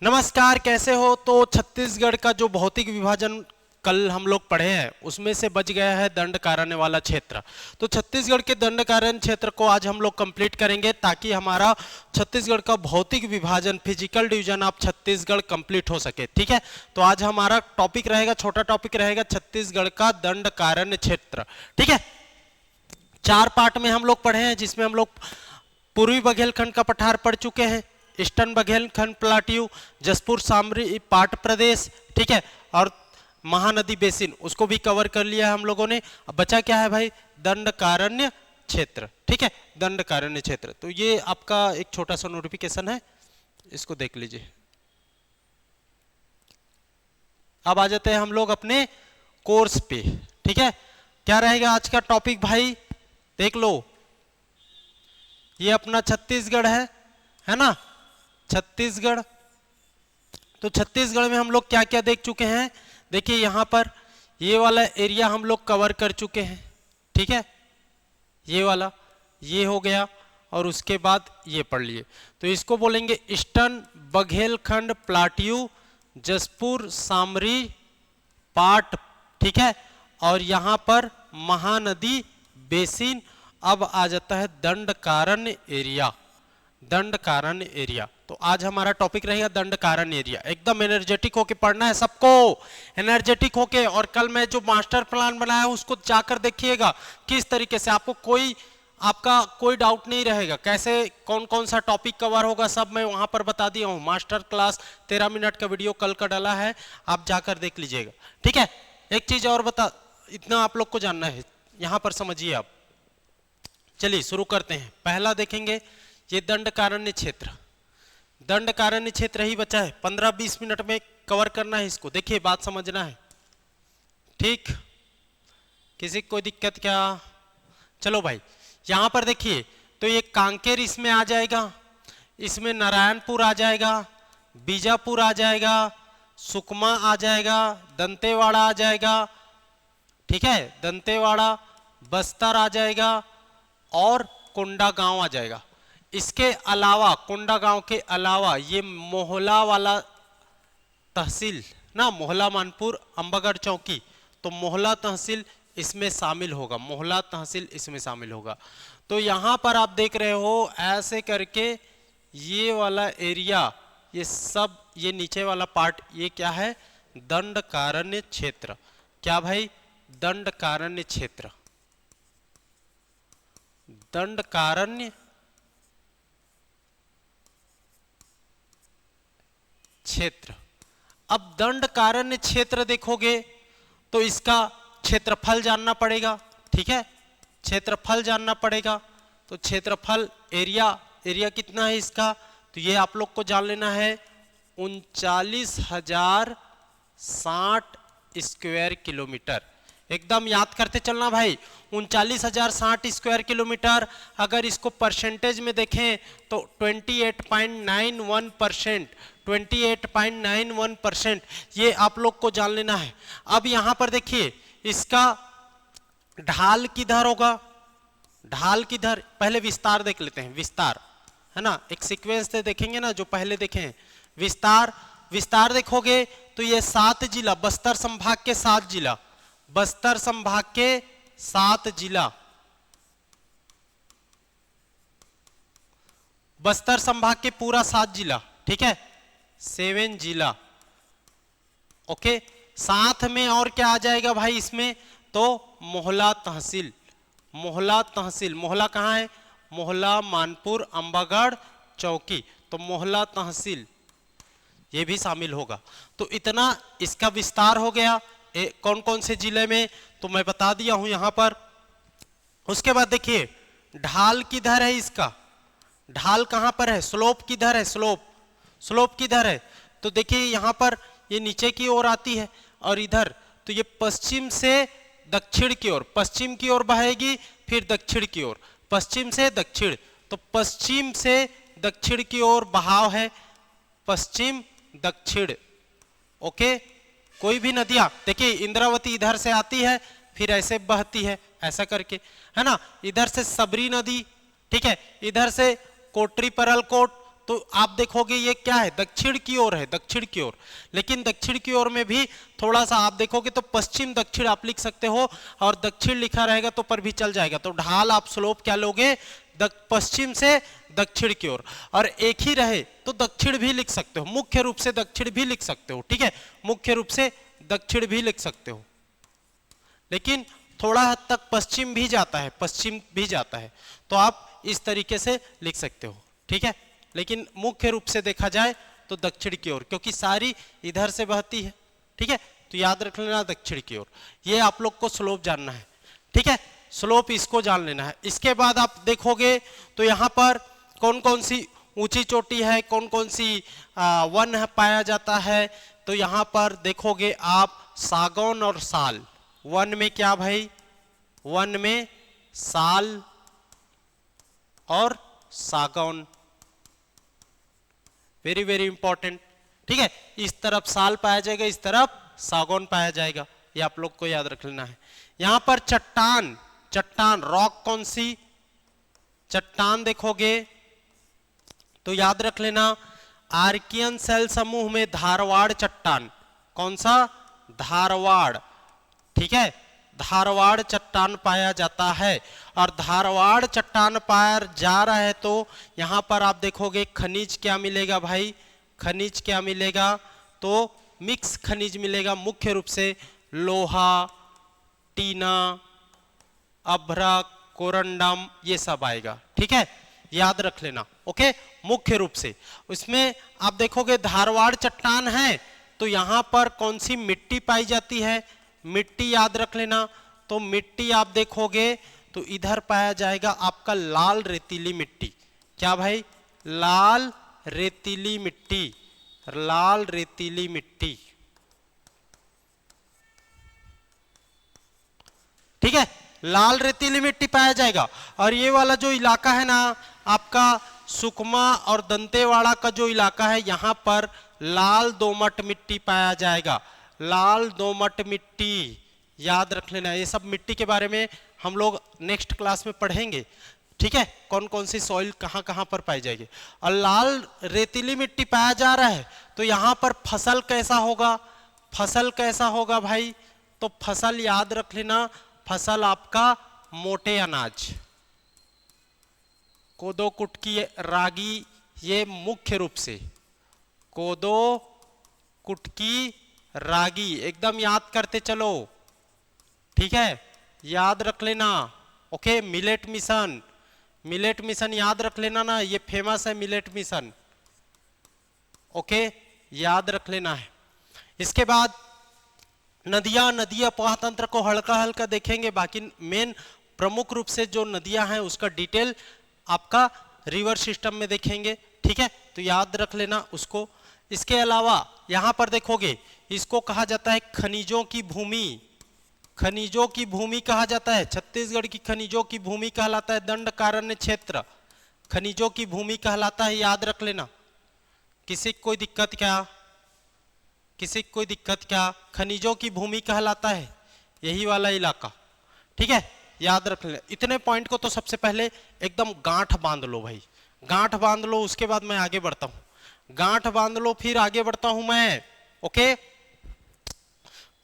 नमस्कार, कैसे हो। तो छत्तीसगढ़ का जो भौतिक विभाजन कल हम लोग पढ़े हैं उसमें से बच गया है दंडकारण्य वाला क्षेत्र। तो छत्तीसगढ़ के दंडकारण्य क्षेत्र को आज हम लोग कंप्लीट करेंगे ताकि हमारा छत्तीसगढ़ का भौतिक विभाजन physical division of Chhattisgarh complete हो सके। ठीक है, तो आज हमारा टॉपिक रहेगा, छोटा टॉपिक रहेगा छत्तीसगढ़ का दंडकारण्य क्षेत्र। ठीक है, 4 पार्ट में हम लोग पढ़े हैं जिसमें हम लोग पूर्वी बघेलखंड का पठार पढ़ चुके हैं, ईस्टर्न बघेलखंड प्लाट्यू, जसपुर सामरी पाट प्रदेश, ठीक है, और महानदी बेसिन उसको भी कवर कर लिया है हम लोगों ने। अब बचा क्या है भाई, दंडकारण्य क्षेत्र। ठीक है, दंडकारण्य क्षेत्र। तो ये आपका एक छोटा सा नोटिफिकेशन है, इसको देख लीजिए। अब आ जाते हैं हम लोग अपने कोर्स पे। ठीक है, क्या रहेगा आज का टॉपिक भाई, देख लो। ये अपना छत्तीसगढ़ है ना, छत्तीसगढ़। तो छत्तीसगढ़ में हम लोग क्या क्या देख चुके हैं, देखिए यहां पर ये वाला एरिया हम लोग कवर कर चुके हैं। ठीक है, ये वाला ये हो गया और उसके बाद ये पढ़ लिए। तो इसको बोलेंगे ईस्टर्न बघेलखंड प्लाट्यू, जसपुर सामरी पाट। ठीक है, और यहां पर महानदी बेसिन। अब आ जाता है दंडकारण्य एरिया, दंडकारण्य एरिया। तो आज हमारा टॉपिक रहेगा दंडकारण्य एरिया। एकदम एनर्जेटिक होके पढ़ना है सबको, एनर्जेटिक होके। और कल मैं जो मास्टर प्लान बनाया उसको जाकर देखिएगा किस तरीके से, आपका कोई डाउट नहीं रहेगा। कैसे कौन कौन सा टॉपिक कवर होगा सब मैं वहां पर बता दिया हूं। मास्टर क्लास 13 मिनट का वीडियो कल का डाला है, आप जाकर देख लीजिएगा। ठीक है, एक चीज और बता, इतना आप लोग को जानना है, यहां पर समझिए आप। चलिए शुरू करते हैं। पहला देखेंगे ये दंडकारण्य क्षेत्र। दंडकारण्य क्षेत्र ही बचा है, 15-20 मिनट में कवर करना है इसको। देखिए बात समझना है, ठीक। किसी को कोई दिक्कत क्या? चलो भाई, यहां पर देखिए तो ये कांकेर इसमें आ जाएगा, इसमें नारायणपुर आ जाएगा, बीजापुर आ जाएगा, सुकमा आ जाएगा, दंतेवाड़ा आ जाएगा। ठीक है, दंतेवाड़ा, बस्तर आ जाएगा और कोंडागांव आ जाएगा। इसके अलावा कोंडागांव के अलावा ये मोहला वाला तहसील ना, मोहला मानपुर अंबागढ़ चौकी, तो मोहला तहसील इसमें शामिल होगा, मोहला तहसील इसमें शामिल होगा। तो यहां पर आप देख रहे हो ऐसे करके ये वाला एरिया, ये सब, ये नीचे वाला पार्ट, ये क्या है, दंडकारण्य क्षेत्र। क्या भाई, दंडकारण्य क्षेत्र, दंडकारण्य क्षेत्र। अब दंडकारण्य क्षेत्र देखोगे तो इसका क्षेत्रफल जानना पड़ेगा। ठीक है, क्षेत्रफल जानना पड़ेगा। तो क्षेत्रफल एरिया कितना है इसका, तो ये आप लोग को जान लेना है, 39,060 स्क्वायर किलोमीटर। एकदम याद करते चलना भाई, 39,060 स्क्वायर किलोमीटर। अगर इसको परसेंटेज में देखें तो 28.91%, 28.91%, ये आप लोग को जान लेना है। अब यहां पर देखिए इसका ढाल किधर होगा, ढाल किधर, पहले विस्तार देख लेते हैं। विस्तार है ना, एक सीक्वेंस से देखेंगे ना, जो पहले देखें विस्तार देखोगे तो ये 7 जिला, बस्तर संभाग के 7 जिला, बस्तर संभाग के 7 जिला, बस्तर संभाग के पूरा 7 जिला। ठीक है, 7 जिला। ओके, साथ में और क्या आ जाएगा भाई इसमें, तो मोहला तहसील, मोहला तहसील। मोहला कहाँ है, मोहला मानपुर अंबागढ़ चौकी, तो मोहला तहसील ये भी शामिल होगा। तो इतना इसका विस्तार हो गया। कौन कौन से जिले में, तो मैं बता दिया हूं यहां पर। उसके बाद देखिए ढाल किधर है इसका, ढाल कहां पर है, स्लोप किधर है, स्लोप किधर है, तो देखिए यहां पर ये नीचे की ओर आती है और इधर, तो ये पश्चिम से दक्षिण की ओर, पश्चिम की ओर बहेगी, फिर दक्षिण की ओर, पश्चिम से दक्षिण, तो पश्चिम से दक्षिण की ओर बहाव है, पश्चिम दक्षिण। ओके, कोई भी नदियां देखिए, इंद्रावती इधर से आती है फिर ऐसे बहती है, ऐसा करके, है ना। इधर से सबरी नदी, ठीक है, इधर से कोटरी परलकोट, तो आप देखोगे ये क्या है, दक्षिण की ओर है, दक्षिण की ओर। लेकिन दक्षिण की ओर में भी थोड़ा सा आप देखोगे तो पश्चिम दक्षिण आप लिख सकते हो, और दक्षिण लिखा रहेगा तो पर भी चल जाएगा। तो ढाल आप स्लोप क्या लोगे, पश्चिम से दक्षिण की ओर। और एक ही रहे तो दक्षिण भी लिख सकते हो, मुख्य रूप से दक्षिण भी लिख सकते हो, ठीक है, मुख्य रूप से दक्षिण भी लिख सकते हो। लेकिन थोड़ा हद तक पश्चिम भी जाता है, पश्चिम भी जाता है, तो आप इस तरीके से लिख सकते हो, ठीक है। लेकिन मुख्य रूप से देखा जाए तो दक्षिण की ओर, क्योंकि सारी इधर से बहती है, ठीक है। तो याद रख लेना दक्षिण की ओर। ये आप लोग को स्लोप जानना है, ठीक है, स्लोप इसको जान लेना है। इसके बाद आप देखोगे तो यहाँ पर कौन कौन सी ऊंची चोटी है, कौन कौन सी वन पाया जाता है। तो यहाँ पर देखोगे आप सागौन और साल। वन में क्या भाई, वन में साल और सागौन, वेरी वेरी इंपॉर्टेंट, ठीक है। इस तरफ साल पाया जाएगा, इस तरफ सागौन पाया जाएगा, ये आप लोग को याद रख लेना है। यहां पर चट्टान, चट्टान रॉक कौन सी, चट्टान देखोगे तो याद रख लेना आर्कियन सेल समूह में धारवाड़ चट्टान, कौन सा, धारवाड़, ठीक है, धारवाड़ चट्टान पाया जाता है। और धारवाड़ चट्टान पाया जा रहा है तो यहां पर आप देखोगे खनिज क्या मिलेगा भाई, खनिज क्या मिलेगा, तो मिक्स खनिज मिलेगा, मुख्य रूप से लोहा, टीना, अभ्रक, कोरंडम, ये सब आएगा, ठीक है, याद रख लेना, ओके। मुख्य रूप से उसमें आप देखोगे धारवाड़ चट्टान है तो यहां पर कौन सी मिट्टी पाई जाती है, मिट्टी याद रख लेना। तो मिट्टी आप देखोगे तो इधर पाया जाएगा आपका लाल रेतीली मिट्टी, क्या भाई, लाल रेतीली मिट्टी, लाल रेतीली मिट्टी, ठीक है, लाल रेतीली मिट्टी पाया जाएगा। और ये वाला जो इलाका है ना आपका सुकमा और दंतेवाड़ा का जो इलाका है, यहां पर लाल दोमट मिट्टी पाया जाएगा, लाल दोमट मिट्टी, याद रख लेना। ये सब मिट्टी के बारे में हम लोग नेक्स्ट क्लास में पढ़ेंगे, ठीक है, कौन कौन सी सॉइल कहां कहां पर पाई जाएगी। और लाल रेतीली मिट्टी पाया जा रहा है तो यहां पर फसल कैसा होगा, फसल कैसा होगा भाई, तो फसल याद रख लेना, फसल आपका मोटे अनाज, कोदो, कुटकी, रागी, ये मुख्य रूप से कोदो, कुटकी, रागी, एकदम याद करते चलो, ठीक है, याद रख लेना, okay. Millet mission, millet mission याद रख लेना ना, ये फेमस है मिलेट मिशन, ओके, याद रख लेना है। इसके बाद नदियां, नदी अपवाह तंत्र को हल्का हल्का देखेंगे, बाकी मेन प्रमुख रूप से जो नदियां हैं उसका डिटेल आपका रिवर सिस्टम में देखेंगे, ठीक है, तो याद रख लेना उसको। इसके अलावा यहां पर देखोगे इसको कहा जाता है खनिजों की भूमि, खनिजों की भूमि कहा जाता है, छत्तीसगढ़ की खनिजों की भूमि कहलाता है दंडकारण्य क्षेत्र, खनिजों की भूमि कहलाता है, याद रख लेना। किसी कोई दिक्कत क्या, किसी कोई दिक्कत क्या, खनिजों की भूमि कहलाता है यही वाला इलाका, ठीक है, याद रख लेना। इतने पॉइंट को तो सबसे पहले एकदम गांठ बांध लो भाई, गांठ बांध लो, उसके बाद मैं आगे बढ़ता हूं, गांठ बांध लो फिर आगे बढ़ता हूं मैं, ओके,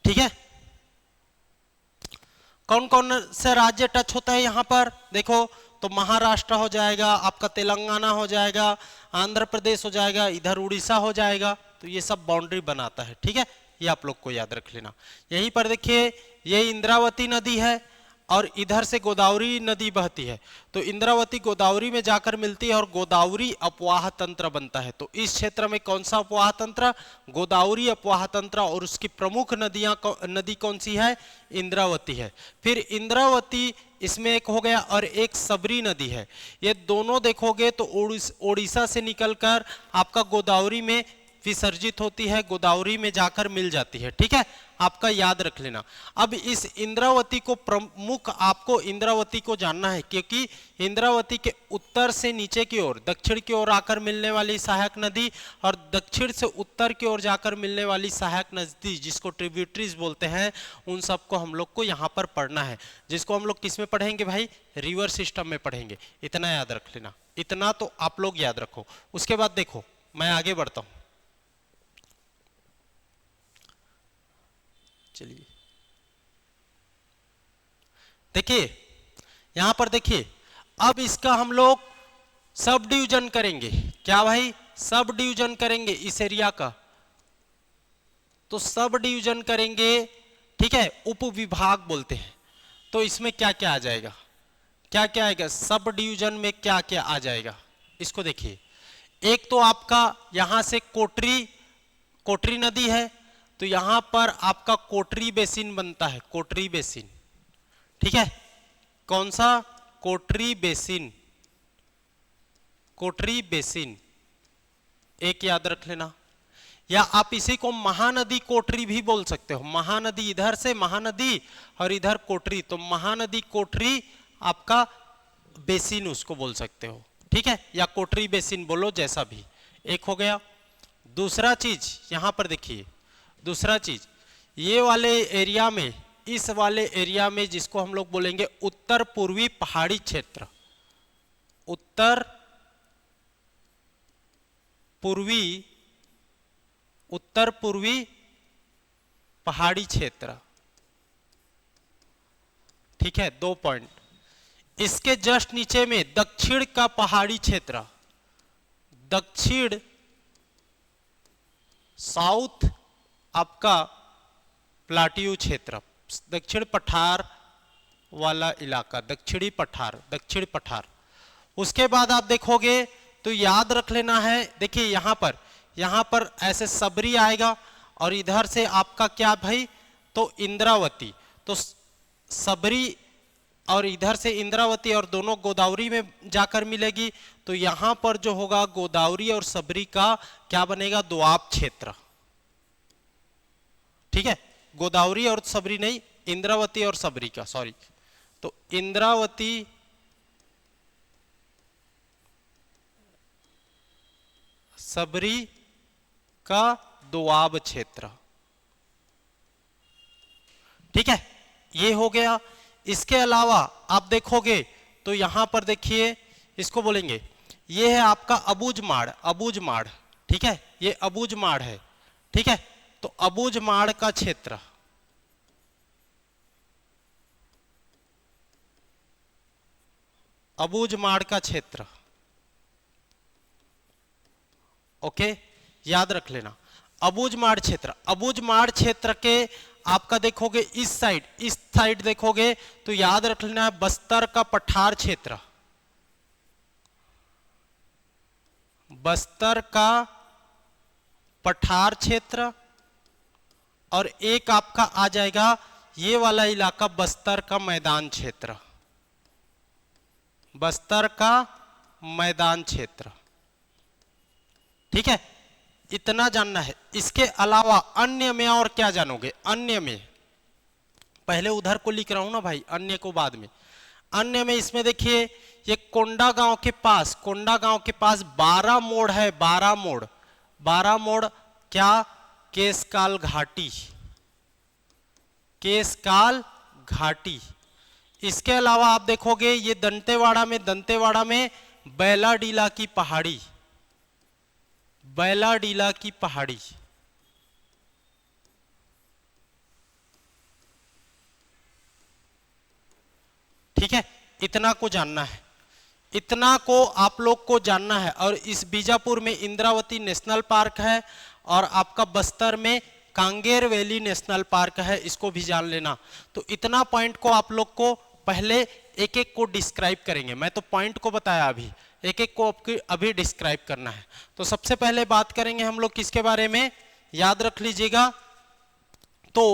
ठीक है। कौन कौन से राज्य टच होता है यहां पर देखो, तो महाराष्ट्र हो जाएगा आपका, तेलंगाना हो जाएगा, आंध्र प्रदेश हो जाएगा, इधर उड़ीसा हो जाएगा, तो ये सब बाउंड्री बनाता है, ठीक है, ये आप लोग को याद रख लेना। यहीं पर देखिए ये इंद्रावती नदी है और इधर से गोदावरी नदी बहती है, तो इंद्रावती गोदावरी में जाकर मिलती है और गोदावरी अपवाह तंत्र बनता है। तो इस क्षेत्र में कौन सा अपवाह तंत्र, गोदावरी अपवाह तंत्र, और उसकी प्रमुख नदी कौन सी है, इंद्रावती है। फिर इंद्रावती इसमें एक हो गया और एक सबरी नदी है, ये दोनों देखोगे तो ओडिशा से निकलकर आपका गोदावरी में विसर्जित होती है, गोदावरी में जाकर मिल जाती है, ठीक है, आपका याद रख लेना। अब इस इंद्रावती को प्रमुख, आपको इंद्रावती को जानना है क्योंकि इंद्रावती के उत्तर से नीचे की ओर, दक्षिण की ओर आकर मिलने वाली सहायक नदी और दक्षिण से उत्तर की ओर जाकर मिलने वाली सहायक नदी जिसको ट्रिब्यूटरीज बोलते हैं, उन सबको हम लोग को यहाँ पर पढ़ना है, जिसको हम लोग किस में पढ़ेंगे भाई, रिवर सिस्टम में पढ़ेंगे, इतना याद रख लेना, इतना तो आप लोग याद रखो। उसके बाद देखो मैं आगे बढ़ता हूं, चलिए देखिए यहां पर देखिए, अब इसका हम लोग सब डिवीजन करेंगे। क्या भाई? सब डिवीजन करेंगे इस एरिया का। तो सब डिवीजन करेंगे, ठीक है, उप विभाग बोलते हैं। तो इसमें क्या क्या आ जाएगा, क्या क्या आएगा सब डिवीजन में, क्या क्या आ जाएगा इसको देखिए। एक तो आपका यहां से कोटरी नदी है, तो यहां पर आपका कोटरी बेसिन बनता है, कोटरी बेसिन, ठीक है। कौन सा? कोटरी बेसिन, कोटरी बेसिन एक याद रख लेना। या आप इसी को महानदी कोटरी भी बोल सकते हो। महानदी, इधर से महानदी और इधर कोटरी, तो महानदी कोटरी आपका बेसिन उसको बोल सकते हो, ठीक है, या कोटरी बेसिन बोलो, जैसा भी। एक हो गया। दूसरा चीज यहां पर देखिए, दूसरा चीज ये वाले एरिया में, इस वाले एरिया में जिसको हम लोग बोलेंगे उत्तर पूर्वी पहाड़ी क्षेत्र, उत्तर पूर्वी पहाड़ी क्षेत्र, ठीक है। 2 पॉइंट। इसके जस्ट नीचे में दक्षिण का पहाड़ी क्षेत्र, दक्षिण साउथ आपका प्लाटियू क्षेत्र, दक्षिण पठार वाला इलाका, दक्षिणी पठार, दक्षिण पठार। उसके बाद आप देखोगे तो याद रख लेना है, देखिए यहां पर ऐसे सबरी आएगा और इधर से आपका क्या भाई, तो इंद्रावती। तो सबरी और इधर से इंद्रावती और दोनों गोदावरी में जाकर मिलेगी। तो यहां पर जो होगा गोदावरी और सबरी का क्या बनेगा, दोआब क्षेत्र, ठीक है। गोदावरी और सबरी नहीं, इंद्रावती और सबरी का, सॉरी। तो इंद्रावती सबरी का दोआब क्षेत्र, ठीक है, ये हो गया। इसके अलावा आप देखोगे तो यहां पर देखिए, इसको बोलेंगे, ये है आपका अबूझमाड़, अबूझमाड़, ठीक है, ये अबूझमाड़ है, ठीक है। तो अबूझमाड़ का क्षेत्र, अबूझमाड़ का क्षेत्र, ओके, याद रख लेना। अबूझमाड़ क्षेत्र, अबूझमाड़ क्षेत्र के आपका देखोगे इस साइड देखोगे तो याद रख लेना है बस्तर का पठार क्षेत्र, बस्तर का पठार क्षेत्र। और एक आपका आ जाएगा ये वाला इलाका बस्तर का मैदान क्षेत्र, बस्तर का मैदान क्षेत्र, ठीक है। इतना जानना है। इसके अलावा अन्य में और क्या जानोगे? अन्य में पहले उधर को लिख रहा हूं ना भाई, अन्य को बाद में। अन्य में इसमें देखिए ये कोंडा गांव के पास, कोंडा गांव के पास 12 मोड़ है, 12 मोड़, 12 मोड़ क्या, केशकाल घाटी, केशकाल घाटी। इसके अलावा आप देखोगे ये दंतेवाड़ा में बैलाडीला की पहाड़ी, बैलाडीला की पहाड़ी, ठीक है। इतना को जानना है, इतना को आप लोग को जानना है। और इस बीजापुर में इंद्रावती नेशनल पार्क है और आपका बस्तर में कांगेर वैली नेशनल पार्क है, इसको भी जान लेना। तो इतना पॉइंट को आप लोग को पहले एक एक को डिस्क्राइब करेंगे। मैं तो पॉइंट को बताया, अभी एक एक को अभी डिस्क्राइब करना है। तो सबसे पहले बात करेंगे हम लोग किसके बारे में, याद रख लीजिएगा, तो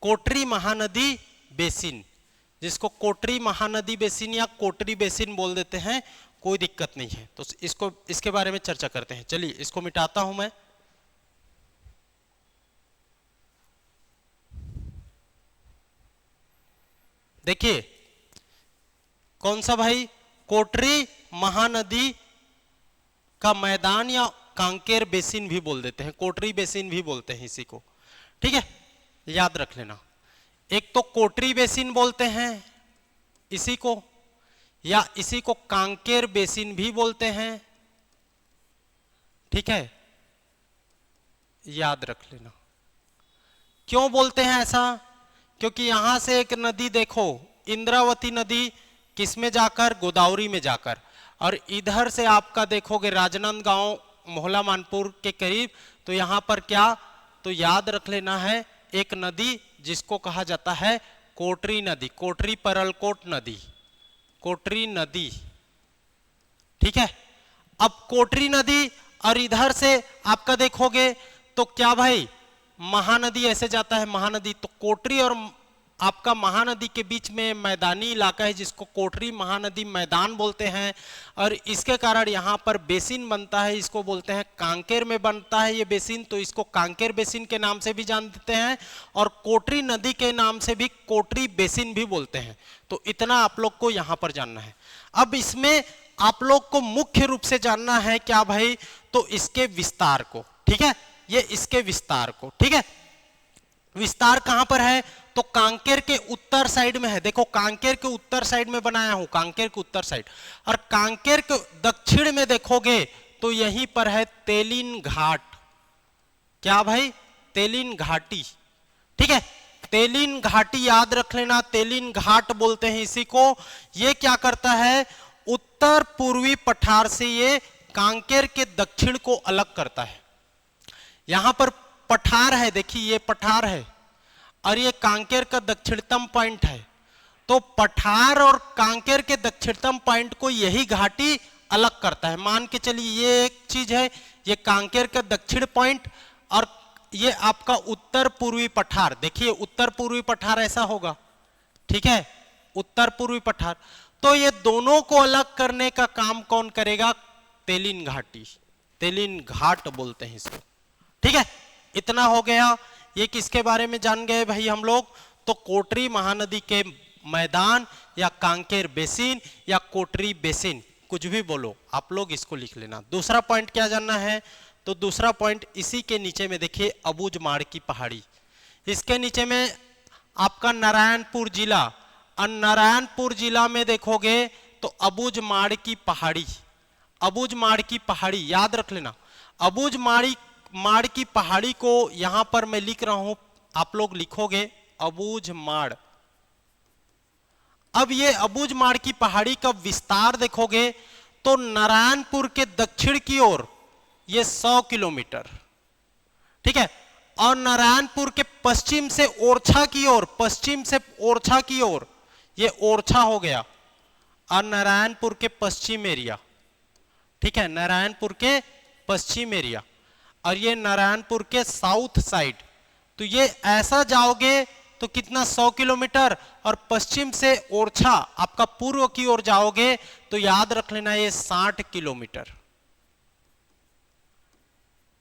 कोटरी महानदी बेसिन, जिसको कोटरी महानदी बेसिन या कोटरी बेसिन बोल देते हैं, कोई दिक्कत नहीं है। तो इसको, इसके बारे में चर्चा करते हैं। चलिए इसको मिटाता हूं मैं। देखिए कौन सा भाई, कोटरी महानदी का मैदान या कांकेर बेसिन भी बोल देते हैं, कोटरी बेसिन भी बोलते हैं इसी को, ठीक है, याद रख लेना। एक तो कोटरी बेसिन बोलते हैं इसी को, या इसी को कांकेर बेसिन भी बोलते हैं। ठीक है, याद रख लेना। क्यों बोलते हैं ऐसा? क्योंकि यहां से एक नदी देखो, इंद्रावती नदी किसमें जाकर, गोदावरी में जाकर, और इधर से आपका देखोगे राजनांदगांव मोहला मानपुर के करीब, तो यहां पर क्या, तो याद रख लेना है एक नदी जिसको कहा जाता है कोटरी नदी, कोटरी परलकोट नदी, कोटरी नदी। ठीक है, अब कोटरी नदी और इधर से आपका देखोगे तो क्या भाई, महानदी ऐसे जाता है, महानदी। तो कोटरी और आपका महानदी के बीच में मैदानी इलाका है जिसको कोटरी महानदी मैदान बोलते हैं, और इसके कारण यहाँ पर बेसिन बनता है, इसको बोलते हैं कांकेर में बनता है ये बेसिन, तो इसको कांकेर बेसिन के नाम से भी जान देते हैं, और कोटरी नदी के नाम से भी कोटरी बेसिन भी बोलते हैं। तो इतना आप लोग को यहाँ पर जानना है। अब इसमें आप लोग को मुख्य रूप से जानना है क्या भाई, तो इसके विस्तार को। ठीक है, ये इसके विस्तार को। ठीक है, विस्तार कहां पर है, तो कांकेर के उत्तर साइड में है। देखो कांकेर के उत्तर साइड में बनाया हूं, कांकेर के उत्तर साइड, और कांकेर के दक्षिण में देखोगे तो यहीं पर है तेलिन घाट। क्या भाई, तेलिन घाटी। ठीक है, तेलिन घाटी याद रख लेना, तेलिन घाट बोलते हैं इसी को। ये क्या करता है, उत्तर पूर्वी पठार से ये कांकेर के दक्षिण को अलग करता है। यहां पर पठार है, देखिए ये पठार है और ये कांकेर का दक्षिणतम पॉइंट है। तो पठार और कांकेर के दक्षिणतम पॉइंट को यही घाटी अलग करता है। मान के चलिए ये एक चीज है, ये कांकेर का दक्षिण पॉइंट और ये आपका उत्तर पूर्वी पठार। देखिए उत्तर पूर्वी पठार ऐसा होगा। ठीक है, उत्तर पूर्वी पठार। तो ये दोनों को अलग करने का काम कौन करेगा, तेलिन घाटी, तेलिन घाट बोलते हैं इसको। ठीक है, इतना हो गया। ये किसके बारे में जान गए भाई हम लोग, तो कोटरी महानदी के मैदान या कांकेर बेसिन या कोटरी बेसिन, कुछ भी बोलो आप लोग इसको लिख लेना। दूसरा पॉइंट क्या जानना है, तो दूसरा पॉइंट इसी के नीचे में देखिए अबूझमाड़ की पहाड़ी, इसके नीचे में आपका नारायणपुर जिला, और नारायणपुर जिला में देखोगे तो अबूझमाड़ की पहाड़ी, अबूझमाड़ की पहाड़ी याद रख लेना। अबूझमाड़ की पहाड़ी को यहां पर मैं लिख रहा हूं, आप लोग लिखोगे अबूझमाड़। अब ये अबूझमाड़ की पहाड़ी का विस्तार देखोगे तो नारायणपुर के दक्षिण की ओर ये 100 किलोमीटर, ठीक है, और नारायणपुर के पश्चिम से ओरछा की ओर, पश्चिम से ओरछा की ओर ये ओरछा हो गया, और नारायणपुर के पश्चिम एरिया, ठीक है, नारायणपुर के पश्चिम एरिया, और ये नारायणपुर के साउथ साइड। तो ये ऐसा जाओगे तो कितना 100 किलोमीटर, और पश्चिम से ओरछा आपका पूर्व की ओर जाओगे तो याद रख लेना ये 60 किलोमीटर।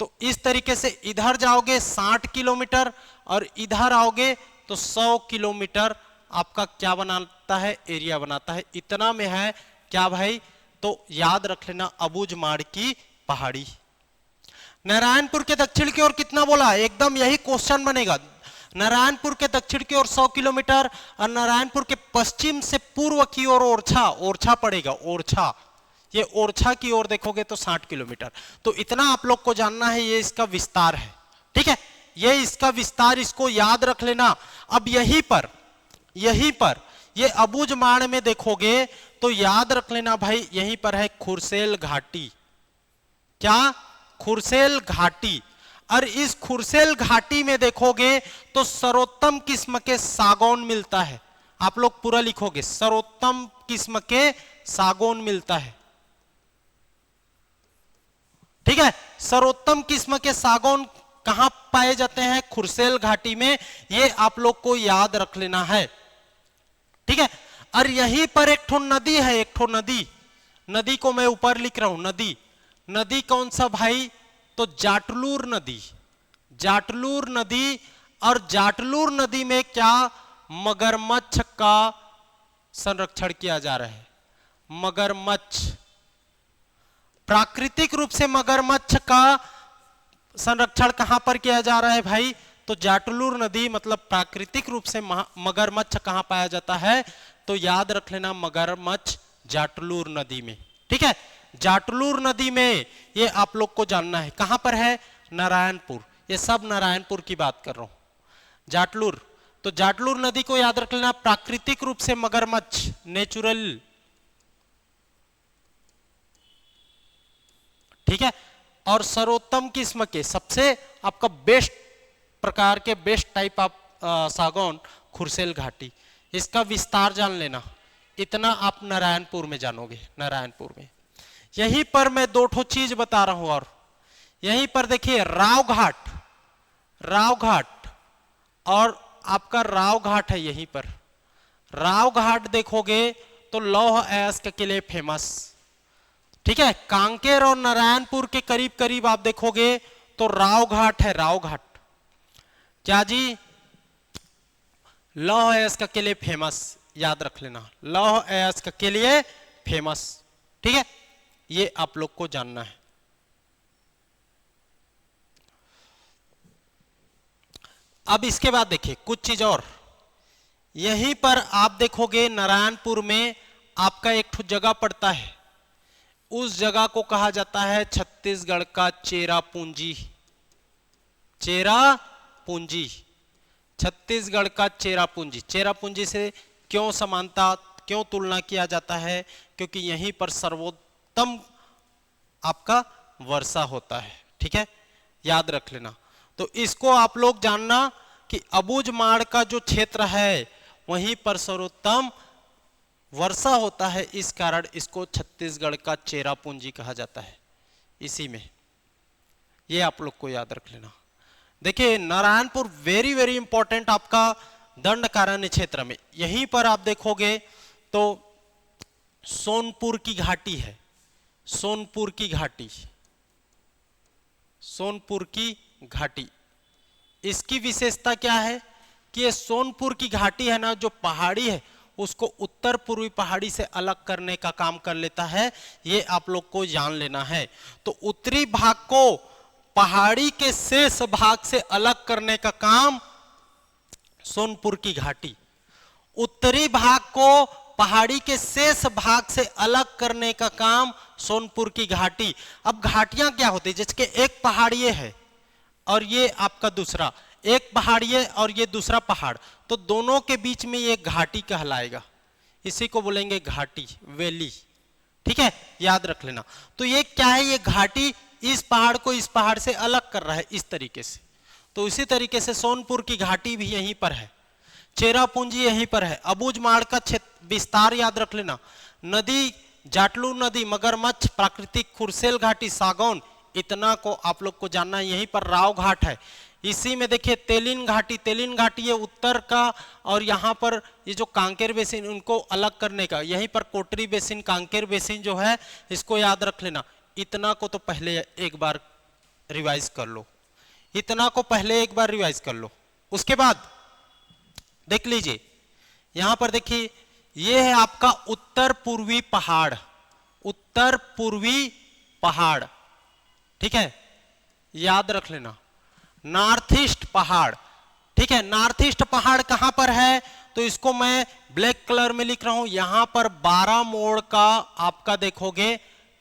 तो इस तरीके से इधर जाओगे 60 किलोमीटर और इधर आओगे तो 100 किलोमीटर आपका क्या बनाता है, एरिया बनाता है। इतना में है क्या भाई, तो याद रख लेना अबूझमाड़ की पहाड़ी। नारायणपुर के दक्षिण की ओर कितना बोला, एकदम यही क्वेश्चन बनेगा। नारायणपुर के दक्षिण की ओर 100 किलोमीटर और नारायणपुर के पश्चिम से पूर्व की ओर ओरछा, ओरछा पड़ेगा, ओरछा, ये ओरछा की ओर देखोगे तो 60 किलोमीटर। तो इतना आप लोग को जानना है, ये इसका विस्तार है। ठीक है, ये इसका विस्तार, इसको याद रख लेना। अब यहीं पर ये अबूझमाड़ में देखोगे तो याद रख लेना भाई, यहीं पर है खुरसेल घाटी। क्या, खुरसेल घाटी। और इस खुरसेल घाटी में देखोगे तो सर्वोत्तम किस्म के सागौन मिलता है। आप लोग पूरा लिखोगे, सर्वोत्तम किस्म के सागौन मिलता है। ठीक है, सर्वोत्तम किस्म के सागौन कहां पाए जाते हैं, खुरसेल घाटी में। ये आप लोग को याद रख लेना है। ठीक है, और यहीं पर एक ठो नदी है, एक ठो नदी, नदी को मैं ऊपर लिख रहा हूं, नदी, नदी कौन सा भाई, तो जाटलूर नदी, जाटलूर नदी। और जाटलूर नदी में क्या, मगरमच्छ का संरक्षण किया जा रहा है। मगरमच्छ, प्राकृतिक रूप से मगरमच्छ का संरक्षण कहां पर किया जा रहा है भाई, तो जाटलूर नदी, मतलब प्राकृतिक रूप से मगरमच्छ कहां पाया जाता है, तो याद रख लेना मगरमच्छ जाटलूर नदी में। ठीक है, जाटलूर नदी में, ये आप लोग को जानना है कहां पर है, नारायणपुर। ये सब नारायणपुर की बात कर रहा हूं। जाटलूर, तो जाटलूर नदी को याद रख लेना, प्राकृतिक रूप से मगरमच्छ, नेचुरल। ठीक है, और सर्वोत्तम किस्म के, सबसे आपका बेस्ट प्रकार के, बेस्ट टाइप ऑफ सागौन खुरसेल घाटी। इसका विस्तार जान लेना, इतना आप नारायणपुर में जानोगे। नारायणपुर में यहीं पर मैं दो ठो चीज बता रहा हूं, और यहीं पर देखिए राव घाट, राव घाट और आपका राव घाट है यहीं पर। राव घाट देखोगे तो लौह अयस्क के लिए फेमस। ठीक है, कांकेर और नारायणपुर के करीब करीब आप देखोगे तो राव घाट है, राव घाट। क्या जी, लौह अयस्क के लिए फेमस, याद रख लेना, लौह अयस्क के लिए फेमस। ठीक है, ये आप लोग को जानना है। अब इसके बाद देखिए कुछ चीज और, यहीं पर आप देखोगे नारायणपुर में आपका एक ठो जगह पड़ता है, उस जगह को कहा जाता है छत्तीसगढ़ का चेरापूंजी। चेरापूंजी, छत्तीसगढ़ का चेरापूंजी। चेरापूंजी से क्यों समानता, क्यों तुलना किया जाता है, क्योंकि यहीं पर सर्वोत्तम आपका वर्षा होता है। ठीक है, याद रख लेना। तो इसको आप लोग जानना कि अबूझमाड़ का जो क्षेत्र है वहीं पर सर्वोत्तम वर्षा होता है, इस कारण इसको छत्तीसगढ़ का चेरापूंजी कहा जाता है। इसी में ये आप लोग को याद रख लेना। देखिए नारायणपुर वेरी वेरी इंपॉर्टेंट आपका दंडकारण्य क्षेत्र में, यहीं पर आप देखोगे तो सोनपुर की घाटी है, सोनपुर की घाटी, सोनपुर की घाटी। इसकी विशेषता क्या है कि ये सोनपुर की घाटी है ना, जो पहाड़ी है उसको उत्तर पूर्वी पहाड़ी से अलग करने का काम कर लेता है, ये आप लोग को जान लेना है। तो उत्तरी भाग को पहाड़ी के शेष भाग से अलग करने का काम सोनपुर की घाटी, उत्तरी भाग को पहाड़ी के शेष भाग से अलग करने का काम सोनपुर की घाटी। अब घाटियां क्या होती है, जिसके एक पहाड़िए है और ये आपका दूसरा, एक पहाड़िए और ये दूसरा पहाड़, तो दोनों के बीच में ये घाटी कहलाएगा, इसी को बोलेंगे घाटी, वैली। ठीक है, याद रख लेना। तो ये क्या है, ये घाटी इस पहाड़ को इस पहाड़ से अलग कर रहा है इस तरीके से। तो इसी तरीके से सोनपुर की घाटी भी यहीं पर है, चेरापूंजी यहीं पर है। अबूझमाड़ का विस्तार याद रख लेना, नदी जाटलूर नदी, मगरमच्छ, प्राकृतिक खुरसेल घाटी, सागौन, इतना को आप लोग को जानना है। यहीं पर राव घाट है, इसी में देखिए तेलिन घाटी, तेलिन घाटी ये उत्तर का, और यहाँ पर ये जो कांकेर बेसिन उनको अलग करने का, यहीं पर कोटरी बेसिन, कांकेर बेसिन जो है इसको याद रख लेना। इतना को तो पहले एक बार रिवाइज कर लो, इतना को पहले एक बार रिवाइज कर लो। उसके बाद देख लीजिए यहां पर देखिए ये है आपका उत्तर पूर्वी पहाड़, उत्तर पूर्वी पहाड़। ठीक है, याद रख लेना, नॉर्थ ईस्ट पहाड़। ठीक है, नॉर्थ ईस्ट पहाड़ कहां पर है, तो इसको मैं ब्लैक कलर में लिख रहा हूं। यहां पर 12 मोड़ का आपका देखोगे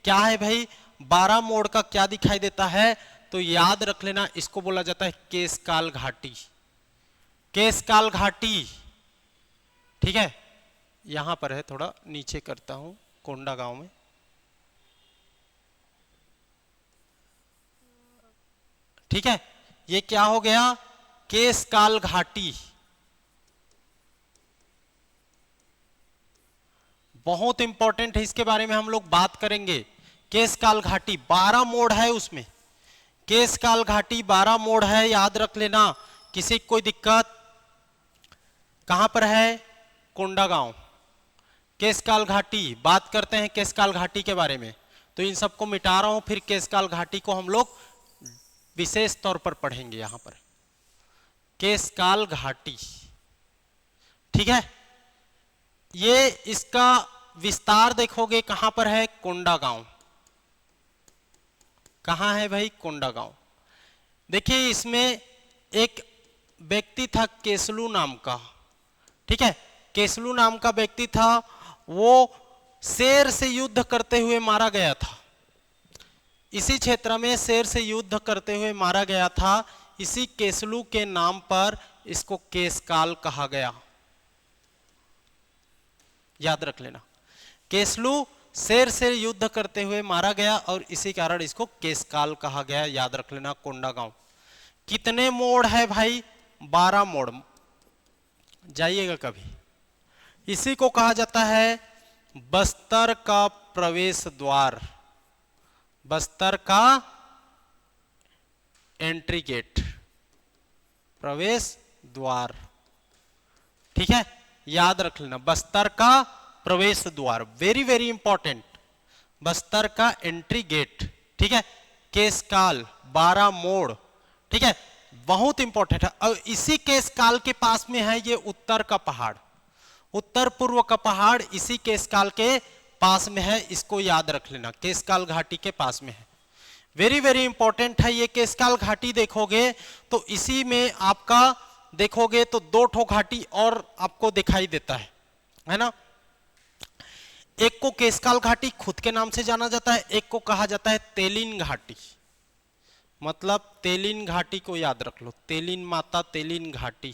क्या है भाई, 12 मोड़ का क्या दिखाई देता है, तो याद रख लेना, इसको बोला जाता है केशकाल घाटी, केशकाल घाटी। ठीक है, यहां पर है, थोड़ा नीचे करता हूं, कोंडागांव में। ठीक है, ये क्या हो गया, केशकाल घाटी। बहुत इंपॉर्टेंट है, इसके बारे में हम लोग बात करेंगे। केशकाल घाटी 12 मोड़ है उसमें, केशकाल घाटी 12 मोड़ है, याद रख लेना। किसी कोई दिक्कत, कहां पर है, कोंडागांव। केशकाल घाटी, बात करते हैं केशकाल घाटी के बारे में। तो इन सबको मिटा रहा हूं, फिर केशकाल घाटी को हम लोग विशेष तौर पर पढ़ेंगे। यहां पर केशकाल घाटी, ठीक है, ये इसका विस्तार देखोगे कहां पर है, कोंडागांव। कहां है भाई, कोंडागांव। देखिए इसमें एक व्यक्ति था केसलू नाम का, ठीक है, केसलू नाम का व्यक्ति था, वो शेर से युद्ध करते हुए मारा गया था। इसी क्षेत्र में शेर से युद्ध करते हुए मारा गया था। इसी केसलू के नाम पर इसको केशकाल कहा गया। याद रख लेना, केसलू शेर से युद्ध करते हुए मारा गया और इसी कारण इसको केशकाल कहा गया। याद रख लेना। कोंडागांव कितने मोड़ है भाई? 12 मोड़। जाइएगा कभी। इसी को कहा जाता है बस्तर का प्रवेश द्वार, बस्तर का एंट्री गेट, प्रवेश द्वार। ठीक है, याद रख लेना, बस्तर का प्रवेश द्वार, वेरी वेरी इंपॉर्टेंट, बस्तर का एंट्री गेट। ठीक है, केशकाल 12 मोड़। ठीक है, बहुत इंपॉर्टेंट है। और इसी केशकाल के पास में है ये उत्तर का पहाड़, उत्तर पूर्व का पहाड़ इसी केशकाल के पास में है। इसको याद रख लेना, केशकाल घाटी के पास में है। वेरी वेरी इंपॉर्टेंट है ये केशकाल घाटी। देखोगे तो इसी में आपका देखोगे तो 2 ठो घाटी और आपको दिखाई देता है ना। एक को केशकाल घाटी खुद के नाम से जाना जाता है, एक को कहा जाता है तेलिन घाटी। मतलब तेलिन घाटी को याद रख लो, तेलिन माता, तेलिन घाटी।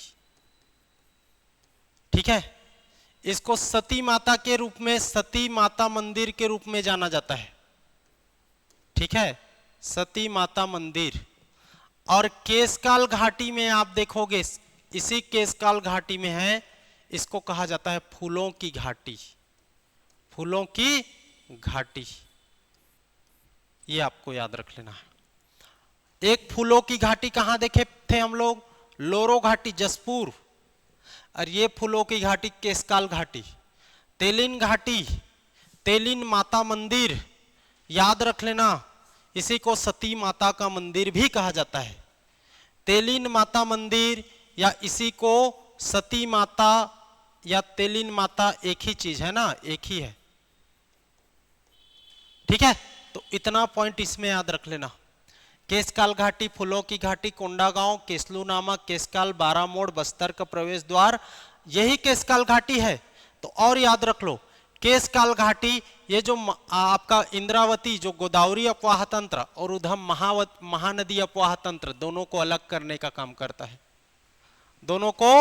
ठीक है, इसको सती माता के रूप में, सती माता मंदिर के रूप में जाना जाता है। ठीक है, सती माता मंदिर। और केशकाल घाटी में आप देखोगे, इसी केशकाल घाटी में है, इसको कहा जाता है फूलों की घाटी, फूलों की घाटी। ये आपको याद रख लेना है। एक फूलों की घाटी कहां देखे थे हम लोग? लोरो घाटी, जसपुर। और ये फूलों की घाटी केशकाल घाटी। तेलिन घाटी, तेलिन माता मंदिर, याद रख लेना। इसी को सती माता का मंदिर भी कहा जाता है। तेलिन माता मंदिर या इसी को सती माता या तेलिन माता एक ही चीज है ना, एक ही है। ठीक है, तो इतना पॉइंट इसमें याद रख लेना। केशकाल घाटी, फूलों की घाटी, कोंडागांव, केसलू नामक, केशकाल, 12 मोड़, बस्तर का प्रवेश द्वार, यही केशकाल घाटी है। तो और याद रख लो, केशकाल घाटी ये जो आपका इंद्रावती जो गोदावरी अपवाह तंत्र और उधम महानदी अपवाह तंत्र दोनों को अलग करने का काम करता है, दोनों को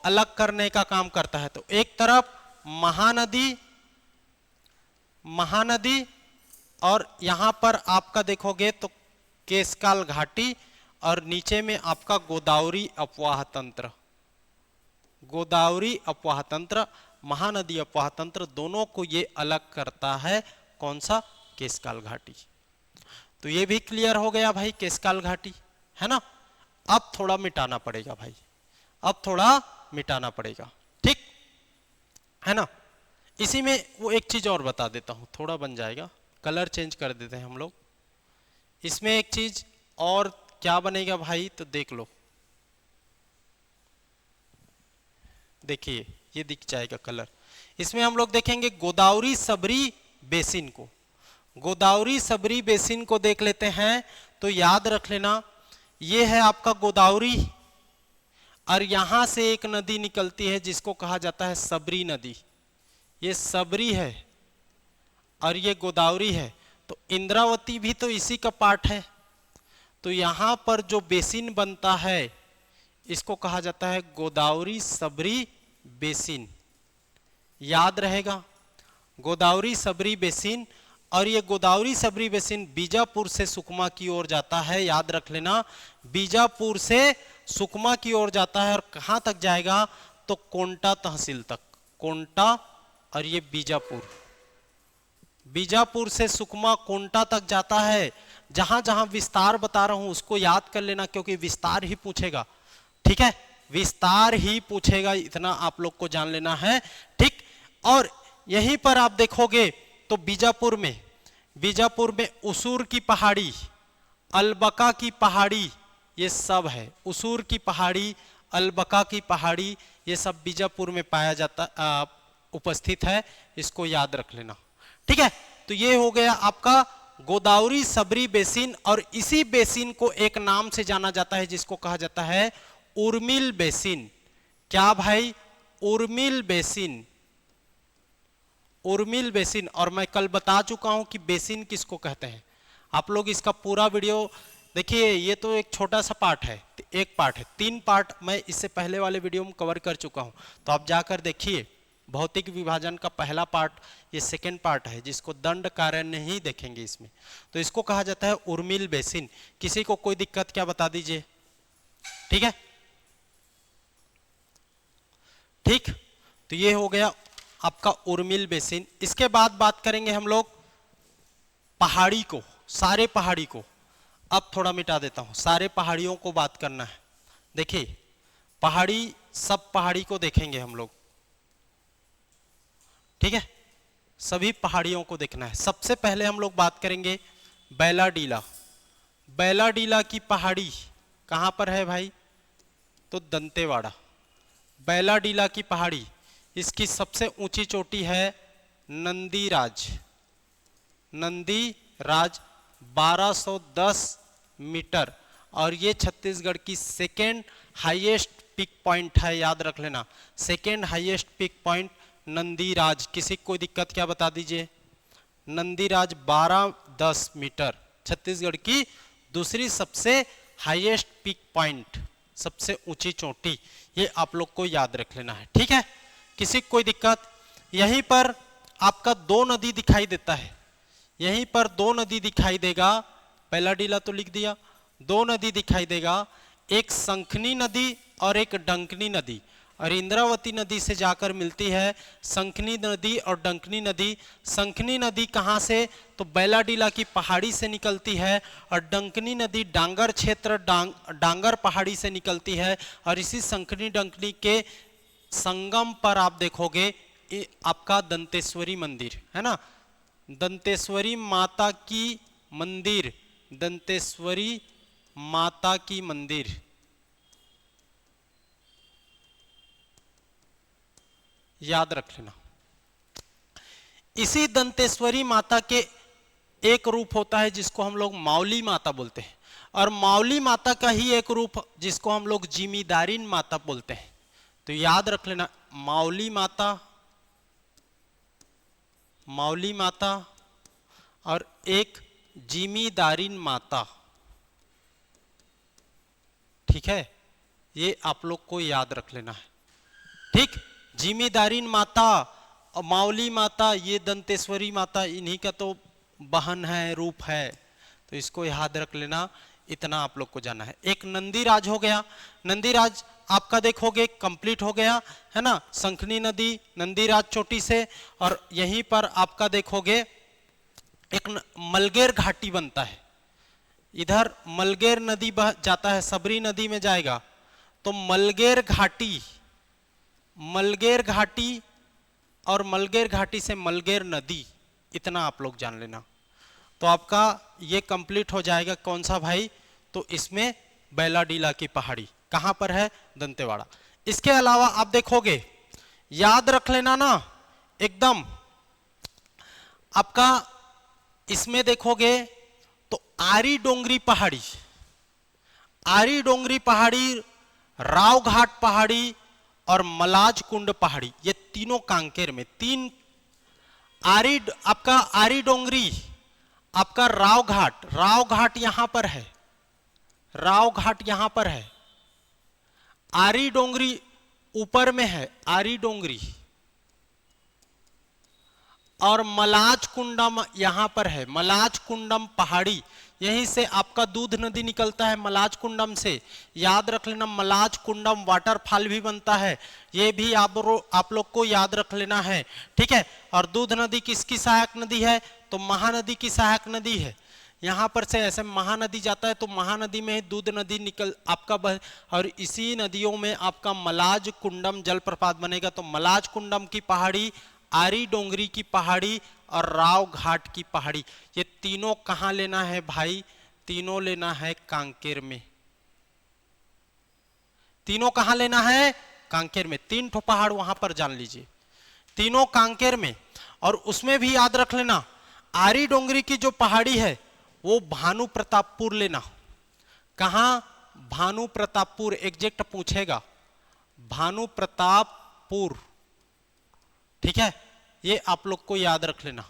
अलग करने का काम करता है। तो एक तरफ महानदी, महानदी और यहां पर आपका देखोगे तो केशकाल घाटी और नीचे में आपका गोदावरी अपवाह तंत्र, गोदावरी अपवाह तंत्र, महानदी अपवाह तंत्र, दोनों को ये अलग करता है। कौन सा? केशकाल घाटी। तो ये भी क्लियर हो गया भाई, केशकाल घाटी है ना। अब थोड़ा मिटाना पड़ेगा भाई, अब थोड़ा मिटाना पड़ेगा, ठीक है ना। इसी में वो एक चीज और बता देता हूं, थोड़ा बन जाएगा, कलर चेंज कर देते हैं हम लोग। इसमें एक चीज और क्या बनेगा भाई, तो देख लो, देखिए ये दिख जाएगा कलर। इसमें हम लोग देखेंगे गोदावरी सबरी बेसिन को, गोदावरी सबरी बेसिन को देख लेते हैं। तो याद रख लेना, ये है आपका गोदावरी और यहां से एक नदी निकलती है जिसको कहा जाता है सबरी नदी। ये सबरी है और ये गोदावरी है। तो इंद्रावती भी तो इसी का पार्ट है। तो यहां पर जो बेसिन बनता है इसको कहा जाता है गोदावरी सबरी बेसिन। याद रहेगा, गोदावरी सबरी बेसिन। और ये गोदावरी सबरी बेसिन बीजापुर से सुकमा की ओर जाता है। याद रख लेना, बीजापुर से सुकमा की ओर जाता है और कहां तक जाएगा, तो कोंटा तहसील तक, कोंटा और ये बीजापुर, बीजापुर से सुकमा कोंटा तक जाता है। जहां जहां विस्तार बता रहा हूं उसको याद कर लेना, क्योंकि विस्तार ही पूछेगा, ठीक है, विस्तार ही पूछेगा, इतना आप लोग को जान लेना है, ठीक। और यहीं पर आप देखोगे तो बीजापुर में उसूर की पहाड़ी, अलबका की पहाड़ी, ये सब है। उसूर की पहाड़ी, अलबका की पहाड़ी, ये सब बीजापुर में पाया जाता उपस्थित है, इसको याद रख लेना, ठीक है। तो ये हो गया आपका गोदावरी सबरी बेसिन। और इसी बेसिन को एक नाम से जाना जाता है जिसको कहा जाता है उर्मिल बेसिन। क्या भाई? उर्मिल बेसिन, उर्मिल बेसिन, और मैं कल बता चुका हूं कि बेसिन किसको कहते हैं। आप लोग इसका पूरा वीडियो देखिए, ये तो एक छोटा सा पार्ट है, एक पार्ट है, 3 पार्ट मैं इससे पहले वाले वीडियो में कवर कर चुका हूं, तो आप जाकर देखिए। भौतिक विभाजन का पहला पार्ट, ये सेकेंड पार्ट है, जिसको दंड कार्य नहीं देखेंगे इसमें। तो इसको कहा जाता है उर्मिल बेसिन। किसी को कोई दिक्कत क्या बता दीजिए, ठीक है। ठीक, तो ये हो गया आपका उर्मिल बेसिन। इसके बाद बात करेंगे हम लोग पहाड़ी को, सारे पहाड़ी को। अब थोड़ा मिटा देता हूं, सारे पहाड़ियों को बात करना है। देखिए पहाड़ी, सब पहाड़ी को देखेंगे हम लोग, ठीक है, सभी पहाड़ियों को देखना है। सबसे पहले हम लोग बात करेंगे बैलाडीला। बैलाडीला की पहाड़ी कहां पर है भाई, तो दंतेवाड़ा। बैलाडीला की पहाड़ी, इसकी सबसे ऊंची चोटी है नंदीराज। नंदीराज 1210 मीटर, और ये छत्तीसगढ़ की सेकेंड हाईएस्ट पिक पॉइंट है, याद रख लेना, second highest peak point Nandiraj. किसी को कोई दिक्कत क्या बता दीजिए, नंदीराज 1210 मीटर, छत्तीसगढ़ की दूसरी सबसे हाईएस्ट पिक पॉइंट, सबसे ऊंची चोटी, ये आप लोग को याद रख लेना है, ठीक है। किसी को कोई दिक्कत, यहीं पर आपका 2 नदी दिखाई देता है, यहीं पर 2 नदी दिखाई देगा, बैलाडीला तो लिख दिया, 2 नदी दिखाई देगा, एक संखनी नदी और एक डंकनी नदी, और इंद्रावती नदी से जाकर मिलती है संखनी नदी और डंकनी नदी। संखनी नदी कहाँ से, तो बैलाडीला की पहाड़ी से निकलती है, और डंकनी नदी डांगर क्षेत्र डांगर पहाड़ी से निकलती है, और इसी संखनी डंकनी के संगम पर आप देखोगे आपका दंतेश्वरी मंदिर है ना, दंतेश्वरी माता की मंदिर, दंतेश्वरी माता की मंदिर, याद रख लेना। इसी दंतेश्वरी माता के एक रूप होता है जिसको हम लोग माउली माता बोलते हैं, और माउली माता का ही एक रूप जिसको हम लोग जिमीदारिन माता बोलते हैं। तो याद रख लेना, माउली माता, माउली माता और एक जिमीदारिन माता, ठीक है, ये आप लोग को याद रख लेना है, ठीक। जिमीदारिन माता और माउली माता, ये दंतेश्वरी माता, इन्हीं का तो बहन है, रूप है, तो इसको याद रख लेना, इतना आप लोग को जाना है। एक नंदीराज हो गया, नंदीराज आपका देखोगे कंप्लीट हो गया है ना, संखनी नदी नंदीराज चोटी से, और यहीं पर आपका देखोगे एक मलगेर घाटी बनता है, इधर मलगेर नदी बह जाता है, सबरी नदी में जाएगा, तो मलगेर घाटी, मलगेर घाटी और मलगेर घाटी से मलगेर नदी, इतना आप लोग जान लेना। तो आपका ये कंप्लीट हो जाएगा, कौन सा भाई, तो इसमें बैलाडीला की पहाड़ी कहां पर है, दंतेवाड़ा। इसके अलावा आप देखोगे, याद रख लेना ना एकदम, आपका इसमें देखोगे तो आरी डोंगरी पहाड़ी, आरी डोंगरी पहाड़ी, राव घाट पहाड़ी और मलाज कुंड पहाड़ी, ये तीनों कांकेर में, तीन आरी, आपका आरी डोंगरी, आपका राव घाट, राव घाट यहां पर है, राव घाट यहां पर है, आरी डोंगरी ऊपर में है, आरी डोंगरी, और मलाज कुंडम यहां पर है, मलाज कुंडम पहाड़ी, यहीं से आपका दूध नदी निकलता है मलाज कुंडम से, याद रख लेना। मलाज कुंडम वाटरफॉल भी बनता है, ये भी आप लोग को याद रख लेना है, ठीक है। और दूध नदी किसकी सहायक नदी है, तो महानदी की सहायक नदी है। यहाँ पर से ऐसे महानदी जाता है तो महानदी में दूध नदी निकल आपका बह, और इसी नदियों में आपका मलाज कुंडम जलप्रपात बनेगा। तो मलाज कुंडम की पहाड़ी, आरी डोंगरी की पहाड़ी और राव घाट की पहाड़ी, ये तीनों कहां लेना है भाई, तीनों लेना है कांकेर में, तीनों कहां लेना है, कांकेर में। 3 ठो पहाड़ वहां पर जान लीजिए, तीनों कांकेर में। और उसमें भी याद रख लेना, आरी डोंगरी की जो पहाड़ी है वो भानु प्रतापपुर लेना। कहां, भानु प्रतापपुर, एग्जैक्ट पूछेगा, भानु प्रतापपुर, ठीक है, ये आप लोग को याद रख लेना।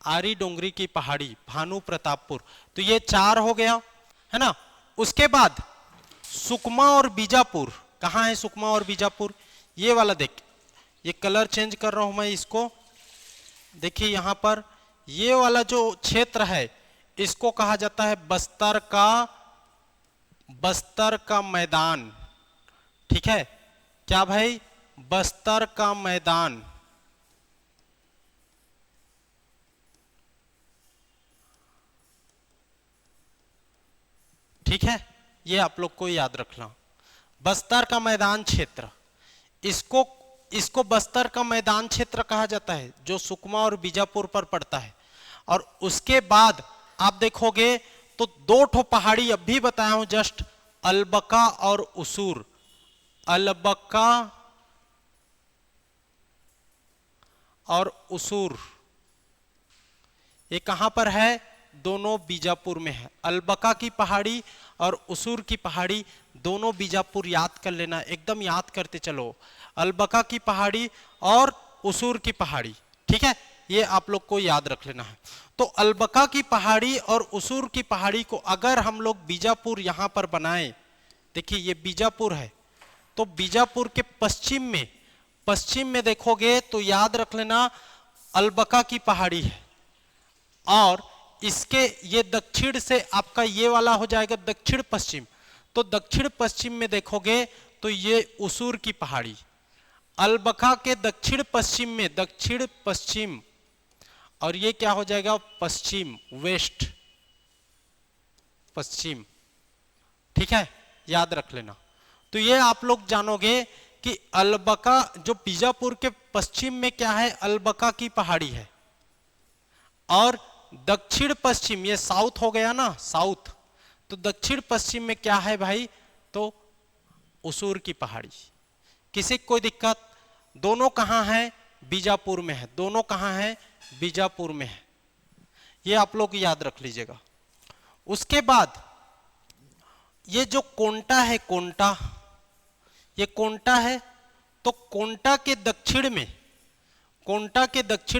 आरी डोंगरी की पहाड़ी, भानु प्रतापपुर, तो ये 4 हो गया है ना। उसके बाद सुकमा और बीजापुर, कहाँ है सुकमा और बीजापुर? ये वाला देख, ये कलर चेंज कर रहा हूं मैं इसको, देखिए यहां पर ये वाला जो क्षेत्र है इसको कहा जाता है बस्तर का मैदान। ठीक है क्या भाई? बस्तर का मैदान। ठीक है, ये आप लोग को याद रखना, बस्तर का मैदान क्षेत्र, इसको बस्तर का मैदान क्षेत्र कहा जाता है, जो सुकमा और बीजापुर पर पड़ता है। और उसके बाद आप देखोगे तो 2 ठो पहाड़ी अब भी बताया हूं जस्ट, अलबका और उसूर। अलबका और उसूर ये कहां पर है? दोनों बीजापुर में है। अलबका की पहाड़ी और उसूर की पहाड़ी दोनों बीजापुर, याद कर लेना, एकदम याद करते चलो, अलबका की पहाड़ी और उसूर की पहाड़ी। ठीक है, ये आप लोग को याद रख लेना है। तो अलबका की पहाड़ी और उसूर की पहाड़ी को अगर हम लोग बीजापुर यहां पर बनाएं, देखिए ये बीजापुर है, तो बीजापुर के पश्चिम में देखोगे तो याद रख लेना अलबका की पहाड़ी है, और इसके ये दक्षिण से आपका ये वाला हो जाएगा दक्षिण पश्चिम, तो दक्षिण पश्चिम में देखोगे तो ये उसूर की पहाड़ी। अलबका के दक्षिण पश्चिम, और ये क्या हो जाएगा? पश्चिम, वेस्ट पश्चिम। ठीक है, याद रख लेना। तो ये आप लोग जानोगे कि अलबका जो बीजापुर के पश्चिम में क्या है? अलबका की पहाड़ी है, और दक्षिण पश्चिम, ये साउथ हो गया ना, साउथ, तो दक्षिण पश्चिम में क्या है भाई? तो उसूर की पहाड़ी। किसी कोई दिक्कत? दोनों कहां है? बीजापुर में है। दोनों कहां है? बीजापुर में है। ये आप लोग याद रख लीजिएगा। उसके बाद ये जो कोंटा है, ये कोंटा है, तो कोंटा के दक्षिण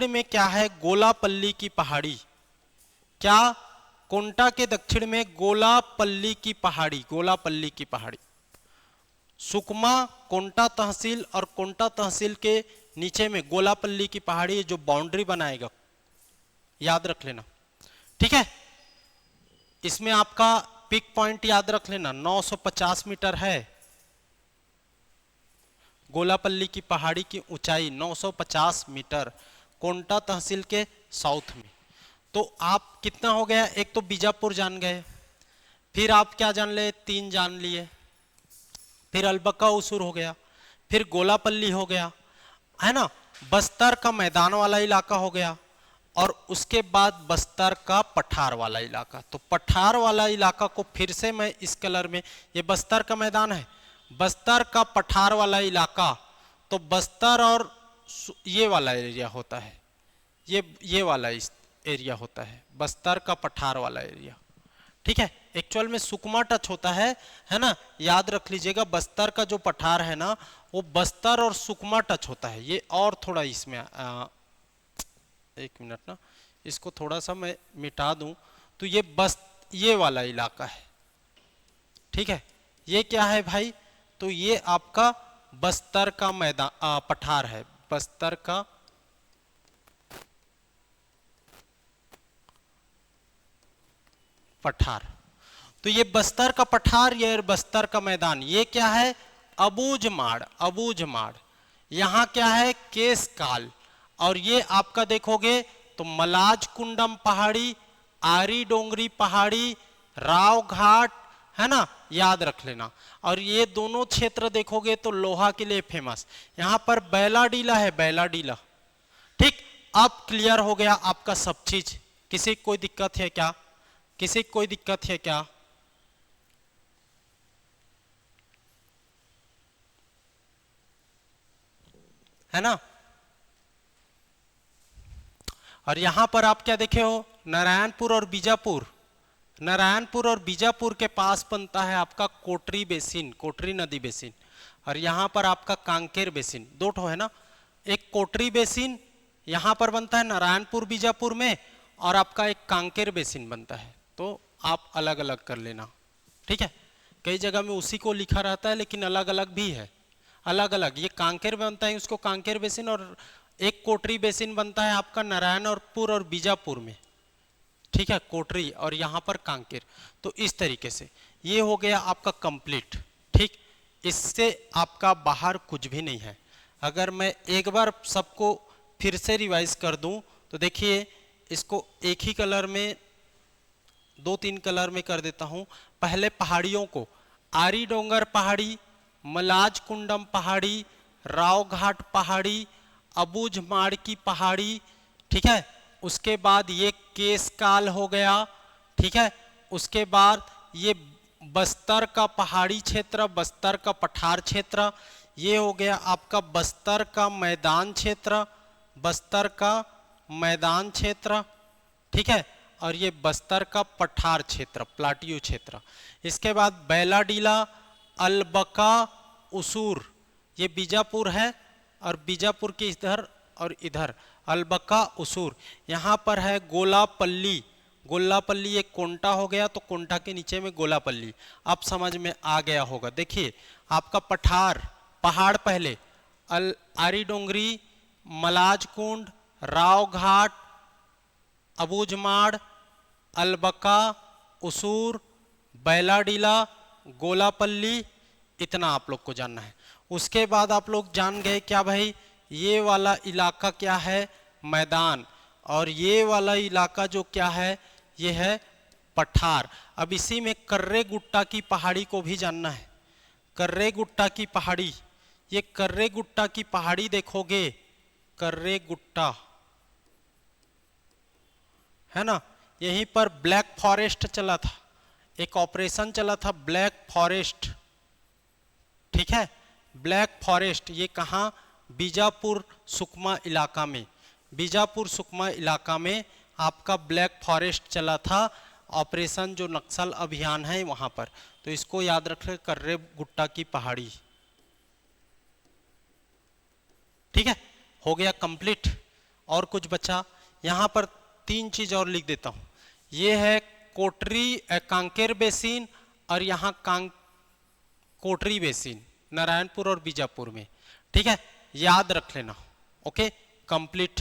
में क्या है? गोलापल्ली की पहाड़ी। क्या? कोंटा के दक्षिण में गोलापल्ली की पहाड़ी। सुकमा कोंटा तहसील और कोंटा तहसील के नीचे में गोलापल्ली की पहाड़ी जो बाउंड्री बनाएगा, याद रख लेना। ठीक है, इसमें आपका पिक पॉइंट याद रख लेना, 950 मीटर है गोलापल्ली की पहाड़ी की ऊंचाई, 950 मीटर कोंटा तहसील के साउथ में। तो आप कितना हो गया? एक तो बीजापुर जान गए, फिर आप क्या जान ले? 3 जान लिए, फिर अलबका उसूर हो गया, फिर गोलापल्ली हो गया, है ना, बस्तर का मैदान वाला इलाका हो गया, और उसके बाद बस्तर का पठार वाला इलाका। तो पठार वाला इलाका को फिर से मैं इस कलर में, ये बस्तर का मैदान है, बस्तर का पठार वाला इलाका, तो बस्तर और ये वाला एरिया होता है, ये वाला एरिया होता है, बस्तर का पठार वाला एरिया। ठीक है, एक्चुअल में सुकमा टच होता है ना, याद रख लीजिएगा। बस्तर का जो पठार है ना, वो बस्तर और सुकमा टच होता है। ये और थोड़ा इसमें एक मिनट ना, इसको थोड़ा सा मैं मिटा दूं, तो ये वाला इलाका है। ठीक है, ये क्या है भाई? तो ये आपका बस्तर का मैदान, पठार है, बस्तर का पठार। तो ये बस्तर का पठार, ये बस्तर का मैदान, ये क्या है? अबूझमाड़। यहां क्या है? केसकाल। और ये आपका देखोगे तो मलाज कुंडम पहाड़ी, आरी डोंगरी पहाड़ी, राव घाट, है ना, याद रख लेना। और ये दोनों क्षेत्र देखोगे तो लोहा के लिए फेमस। यहां पर बैलाडीला है, बैलाडीला। ठीक, अब क्लियर हो गया आपका सब चीज। किसी को कोई दिक्कत है क्या? किसी को कोई दिक्कत है क्या? है ना। और यहां पर आप क्या देखे हो? नारायणपुर और बीजापुर। नारायणपुर और बीजापुर के पास बनता है आपका कोटरी बेसिन, कोटरी नदी बेसिन। और यहां पर आपका कांकेर बेसिन, 2 ठो है ना, एक कोटरी बेसिन, यहाँ पर बनता है नारायणपुर बीजापुर में, और आपका एक कांकेर बेसिन बनता है, तो आप अलग अलग कर लेना, ठीक है। कई जगह में उसी को लिखा रहता है लेकिन अलग अलग भी है, अलग अलग। ये कांकेर बनता है उसको कांकेर बेसिन, और एक कोटरी बेसिन बनता है आपका नारायणपुर और बीजापुर में, ठीक है, कोटरी, और यहाँ पर कांकेर। तो इस तरीके से ये हो गया आपका कंप्लीट, ठीक। इससे आपका बाहर कुछ भी नहीं है। अगर मैं एक बार सबको फिर से रिवाइज कर दूं तो देखिए, इसको एक ही कलर में, 2-3 कलर में कर देता हूं। पहले पहाड़ियों को, आरी डोंगर पहाड़ी, मलाज कुंडम पहाड़ी, राव घाट पहाड़ी, अबूझ माड़ की पहाड़ी, ठीक है। उसके बाद ये केसकाल हो गया, ठीक है। उसके बाद ये बस्तर का पहाड़ी क्षेत्र, बस्तर का पठार क्षेत्र, ये हो गया आपका बस्तर का मैदान क्षेत्र, बस्तर का मैदान क्षेत्र, ठीक है। और ये बस्तर का पठार क्षेत्र, प्लाटियो क्षेत्र। इसके बाद बैलाडीला, अलबका, उसूर, ये बीजापुर है, और बीजापुर के इधर और इधर अलबका, उसूर। यहाँ पर है गोलापल्ली, गोलापल्ली एक कोंटा हो गया, तो कोंटा के नीचे में गोलापल्ली। अब समझ में आ गया होगा। देखिए आपका पठार, पहाड़ पहले, आरी डोंगरी, मलाज कुंड, राव घाट, अबूझमाड़, अलबका, उसूर, बैलाडीला, गोलापल्ली, इतना आप लोग को जानना है। उसके बाद आप लोग जान गए क्या भाई, ये वाला इलाका क्या है, मैदान, और ये वाला इलाका जो क्या है, ये है पठार। अब इसी में कर्रे गुट्टा की पहाड़ी को भी जानना है। कर्रे गुट्टा की पहाड़ी, ये कर्रे गुट्टा की पहाड़ी देखोगे, कर्रे गुट्टा है ना, यहीं पर ब्लैक फॉरेस्ट चला था, एक ऑपरेशन चला था ब्लैक फॉरेस्ट, ठीक है। ब्लैक फॉरेस्ट ये कहाँ, बीजापुर सुकमा इलाका में, बीजापुर सुकमा इलाका में आपका ब्लैक फॉरेस्ट चला था, ऑपरेशन जो नक्सल अभियान है वहां पर। तो इसको याद रखें, कर्रे गुट्टा की पहाड़ी, ठीक है। हो गया कंप्लीट। और कुछ बचा, यहाँ पर 3 चीज और लिख देता हूं। ये है कोटरी कांकेर बेसिन, और यहाँ कोटरी बेसिन नारायणपुर और बीजापुर में, ठीक है, याद रख लेना। ओके, कंप्लीट,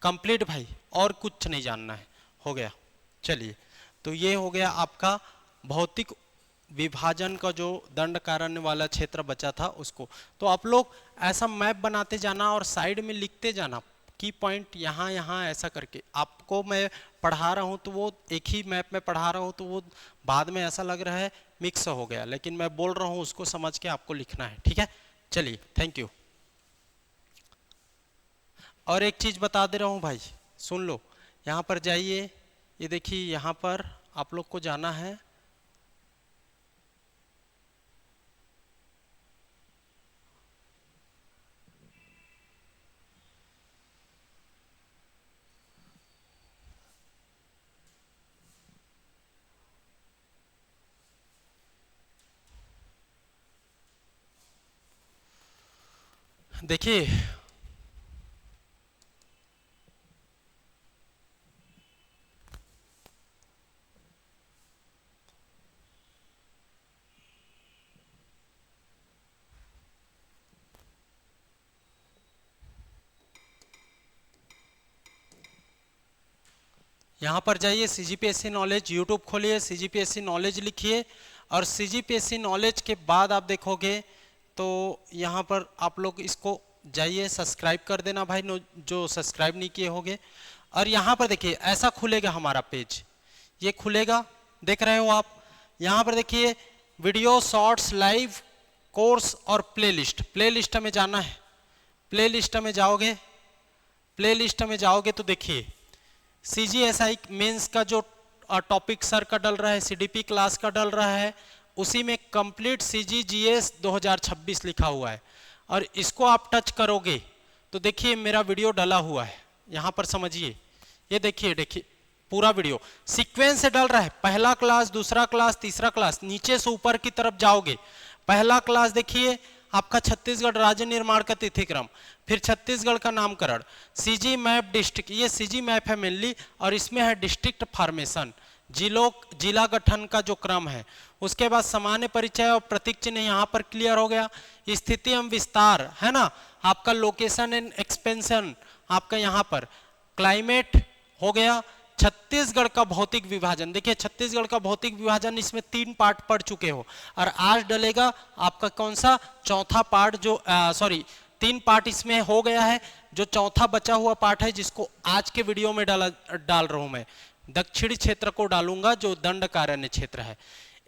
कंप्लीट भाई, और कुछ नहीं जानना है, हो गया। चलिए, तो ये हो गया आपका भौतिक विभाजन का जो दंड कारण्य वाला क्षेत्र बचा था उसको। तो आप लोग ऐसा मैप बनाते जाना और साइड में लिखते जाना, की पॉइंट यहाँ यहाँ ऐसा करके। आपको मैं पढ़ा रहा हूँ तो वो एक ही मैप में पढ़ा रहा हूँ, तो वो बाद में ऐसा लग रहा है मिक्स हो गया, लेकिन मैं बोल रहा हूँ उसको समझ के आपको लिखना है, ठीक है। चलिए, थैंक यू। और एक चीज बता दे रहा हूँ भाई, सुन लो। यहाँ पर जाइए, ये देखिए, यहाँ पर आप लोग को जाना है, देखिए यहाँ पर जाइए, सीजीपीएससी नॉलेज यूट्यूब खोलिए, सीजीपीएससी नॉलेज लिखिए, और सीजीपीएससी नॉलेज के बाद आप देखोगे तो यहाँ पर आप लोग इसको जाइए, सब्सक्राइब कर देना भाई, जो सब्सक्राइब नहीं किए होंगे। और यहाँ पर देखिए ऐसा खुलेगा हमारा पेज, ये खुलेगा, देख रहे हो आप। यहाँ पर देखिए वीडियो, शॉर्ट्स, लाइव, कोर्स और प्लेलिस्ट। प्लेलिस्ट में जाना है, प्लेलिस्ट में जाओगे, प्लेलिस्ट में जाओगे तो देखिए सीजीएसआई मेंस का जो टॉपिक सर का डल रहा है, सीडीपी क्लास का डल रहा है, उसी में कंप्लीट सीजीजीएस 2026 लिखा हुआ है। और इसको आप टच करोगे तो देखिए मेरा वीडियो डला हुआ है, यहाँ पर समझिए, ये देखिए, देखिए पूरा वीडियो सीक्वेंस से डल रहा है। पहला क्लास, दूसरा क्लास, तीसरा क्लास, नीचे से ऊपर की तरफ जाओगे, पहला क्लास देखिए आपका छत्तीसगढ़ राज्य निर्माण का तिथिक्रम, फिर छत्तीसगढ़ का नामकरण, सीजी मैप डिस्ट्रिक्ट, ये सीजी मैप है मेनली, और इसमें है डिस्ट्रिक्ट फॉर्मेशन, जिला गठन का जो क्रम है। उसके बाद सामान्य परिचय और प्रतीक चिन्ह यहाँ पर क्लियर हो गया। स्थिति एवं विस्तार है ना, आपका लोकेशन एंड एक्सपेंशन आपका यहाँ पर, क्लाइमेट हो गया। छत्तीसगढ़ का भौतिक विभाजन, देखिए छत्तीसगढ़ का भौतिक विभाजन इसमें 3 पार्ट पढ़ चुके हो, और आज डलेगा आपका कौन सा चौथा पार्ट, जो 3 पार्ट इसमें हो गया है, जो चौथा बचा हुआ पार्ट है जिसको आज के वीडियो में डाल रहा हूं मैं, दक्षिणी क्षेत्र को डालूंगा जो दंडकारण्य क्षेत्र है।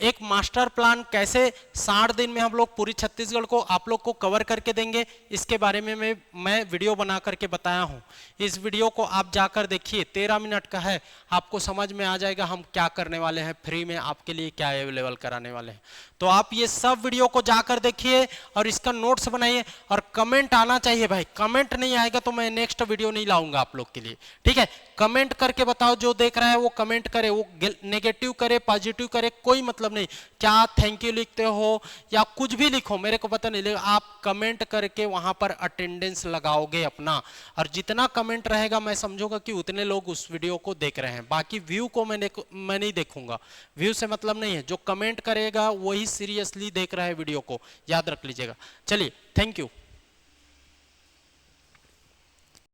एक मास्टर प्लान कैसे 60 दिन में हम लोग पूरी छत्तीसगढ़ को आप लोग को कवर करके देंगे, इसके बारे में मैं वीडियो बना करके बताया हूं। इस वीडियो को आप जाकर देखिए, 13 मिनट का है, आपको समझ में आ जाएगा हम क्या करने वाले हैं, फ्री में आपके लिए क्या अवेलेबल कराने वाले हैं। तो आप ये सब वीडियो को जाकर देखिए और इसका नोट्स बनाइए, और कमेंट आना चाहिए भाई, कमेंट नहीं आएगा तो मैं नेक्स्ट वीडियो नहीं लाऊंगा आप लोग के लिए, ठीक है। कमेंट करके बताओ, जो देख रहा है वो कमेंट करे, वो नेगेटिव करे पॉजिटिव करे कोई मतलब नहीं, क्या थैंक यू लिखते हो या कुछ भी लिखो मेरे को पता नहीं, लेकिन आप कमेंट करके वहां पर अटेंडेंस लगाओगे अपना, और जितना कमेंट रहेगा मैं समझूंगा कि उतने लोग उस वीडियो को देख रहे हैं। बाकी व्यू को मैं नहीं देखूंगा, व्यू से मतलब नहीं है, जो कमेंट करेगा वही सीरियसली देख रहा है वीडियो को, याद रख लीजिएगा। चलिए, थैंक यू।